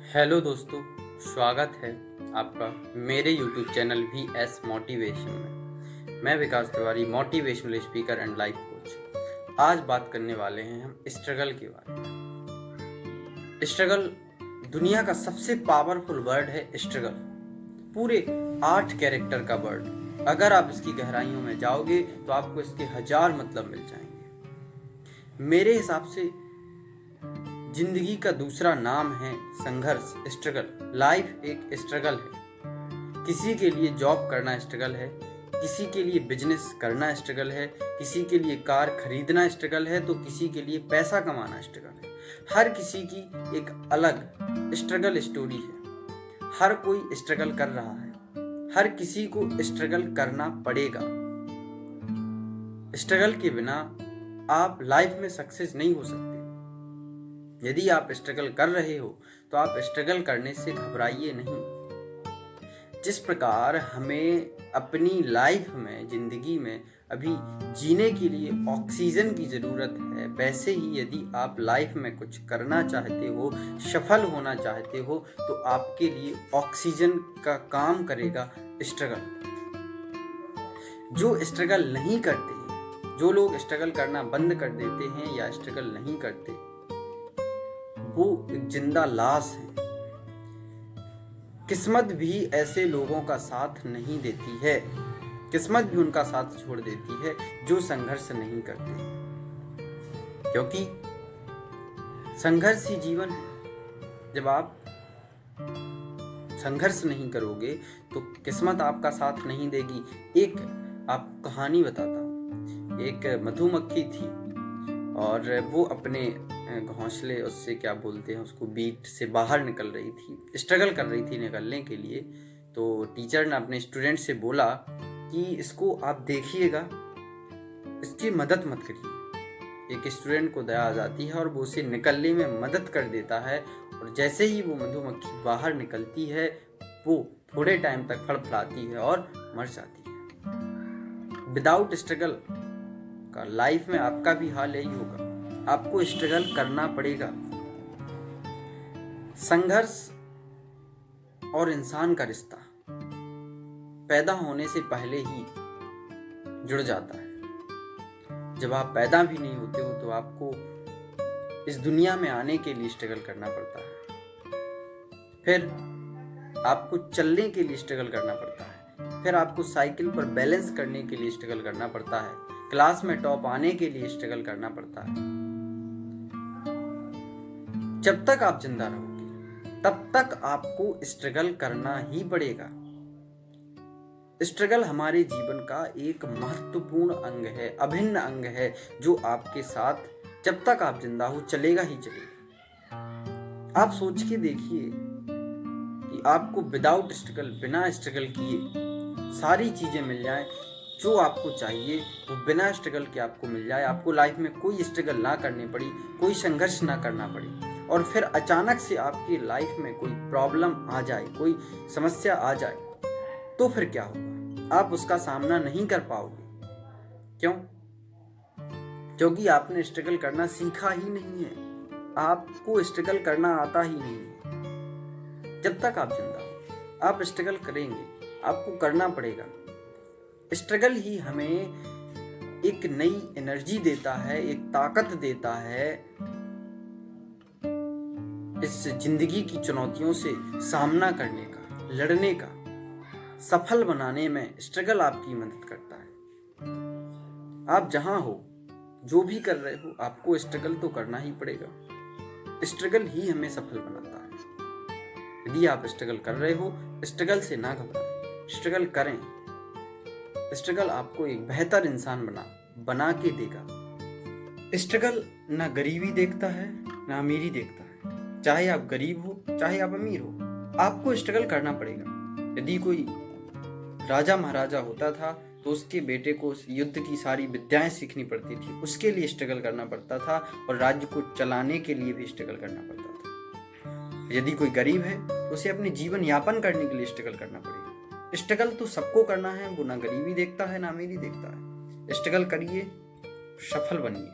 Hello दोस्तों, स्वागत है आपका मेरे YouTube चैनल VS मोटिवेशन में। मैं Vikas Tiwari, motivational speaker and life coach. आज बात करने वाले हैं हम स्ट्रगल के बारे में। स्ट्रगल दुनिया का सबसे पावरफुल वर्ड है। स्ट्रगल पूरे 8 कैरेक्टर का वर्ड। अगर आप इसकी गहराइयों में जाओगे तो आपको इसके 1000 मतलब मिल जाएंगे। मेरे हिसाब से जिंदगी का दूसरा नाम है संघर्ष, स्ट्रगल। लाइफ एक स्ट्रगल है। किसी के लिए जॉब करना स्ट्रगल है, किसी के लिए बिजनेस करना स्ट्रगल है, किसी के लिए कार खरीदना स्ट्रगल है, तो किसी के लिए पैसा कमाना स्ट्रगल है। हर किसी की एक अलग स्ट्रगल स्टोरी है। हर कोई स्ट्रगल कर रहा है। हर किसी को स्ट्रगल करना पड़ेगा। स्ट्रगल के बिना आप लाइफ में सक्सेस नहीं हो सकते। यदि आप स्ट्रगल कर रहे हो तो आप स्ट्रगल करने से घबराइए नहीं। जिस प्रकार हमें अपनी लाइफ में, जिंदगी में अभी जीने के लिए ऑक्सीजन की ज़रूरत है, वैसे ही यदि आप लाइफ में कुछ करना चाहते हो, सफल होना चाहते हो, तो आपके लिए ऑक्सीजन का काम करेगा स्ट्रगल। जो स्ट्रगल नहीं करते, जो लोग स्ट्रगल करना बंद कर देते हैं या स्ट्रगल नहीं करते, वो एक जिंदा लाश है। किस्मत भी ऐसे लोगों का साथ नहीं देती है। किस्मत भी उनका साथ छोड़ देती है जो संघर्ष नहीं करते, क्योंकि संघर्ष ही जीवन है। जब आप संघर्ष नहीं करोगे तो किस्मत आपका साथ नहीं देगी। एक आप कहानी बताता हूँ। एक मधुमक्खी थी और वो अपने घोंसले, उससे क्या बोलते हैं उसको, बीट से बाहर निकल रही थी, स्ट्रगल कर रही थी निकलने के लिए। तो टीचर ने अपने स्टूडेंट से बोला कि इसको आप देखिएगा, इसकी मदद मत करिए। एक स्टूडेंट को दया आ जाती है और वो उसे निकलने में मदद कर देता है। और जैसे ही वो मधुमक्खी बाहर निकलती है, वो थोड़े टाइम तक फड़फड़ाती है और मर जाती है। विदाउट स्ट्रगल का लाइफ में आपका भी हाल यही होगा। आपको स्ट्रगल करना पड़ेगा। संघर्ष और इंसान का रिश्ता पैदा होने से पहले ही जुड़ जाता है। जब आप पैदा भी नहीं होते हो तो आपको इस दुनिया में आने के लिए स्ट्रगल करना पड़ता है। फिर आपको चलने के लिए स्ट्रगल करना पड़ता है। फिर आपको साइकिल पर बैलेंस करने के लिए स्ट्रगल करना पड़ता है। क्लास में टॉप आने के लिए स्ट्रगल करना पड़ता है। जब तक आप जिंदा रहोगे तब तक आपको स्ट्रगल करना ही पड़ेगा। स्ट्रगल हमारे जीवन का एक महत्वपूर्ण अंग है, अभिन्न अंग है, जो आपके साथ जब तक आप जिंदा हो चलेगा ही चलेगा। आप सोच के देखिए कि आपको विदाउट स्ट्रगल, बिना स्ट्रगल किए सारी चीजें मिल जाएं जो आपको चाहिए, वो बिना स्ट्रगल के आपको मिल जाए। आपको लाइफ में कोई स्ट्रगल ना करनी पड़ी, कोई संघर्ष ना करना पड़े, और फिर अचानक से आपकी लाइफ में कोई प्रॉब्लम आ जाए, कोई समस्या आ जाए, तो फिर क्या होगा? आप उसका सामना नहीं कर पाओगे। क्यों? क्योंकि आपने स्ट्रगल करना सीखा ही नहीं है। आपको स्ट्रगल करना आता ही नहीं है। जब तक आप जिंदा हो आप स्ट्रगल करेंगे, आपको करना पड़ेगा। स्ट्रगल ही हमें एक नई एनर्जी देता है, एक ताकत देता है इस जिंदगी की चुनौतियों से सामना करने का, लड़ने का। सफल बनाने में स्ट्रगल आपकी मदद करता है। आप जहां हो, जो भी कर रहे हो, आपको स्ट्रगल तो करना ही पड़ेगा। स्ट्रगल ही हमें सफल बनाता है। यदि आप स्ट्रगल कर रहे हो, स्ट्रगल से ना घबराएं, स्ट्रगल करें। स्ट्रगल आपको एक बेहतर इंसान बना के देगा। स्ट्रगल ना गरीबी देखता है ना अमीरी देखता है। चाहे आप गरीब हो, चाहे आप अमीर हो, आपको स्ट्रगल करना पड़ेगा। यदि कोई राजा महाराजा होता था तो उसके बेटे को युद्ध की सारी विद्याएं सीखनी पड़ती थी, उसके लिए स्ट्रगल करना पड़ता था, और राज्य को चलाने के लिए भी स्ट्रगल करना पड़ता था। यदि कोई गरीब है तो उसे अपने जीवन यापन करने के लिए स्ट्रगल करना पड़ेगा। स्ट्रगल तो सबको करना है, वो ना गरीबी देखता है ना अमीरी देखता है। स्ट्रगल करिए, सफल बनिए।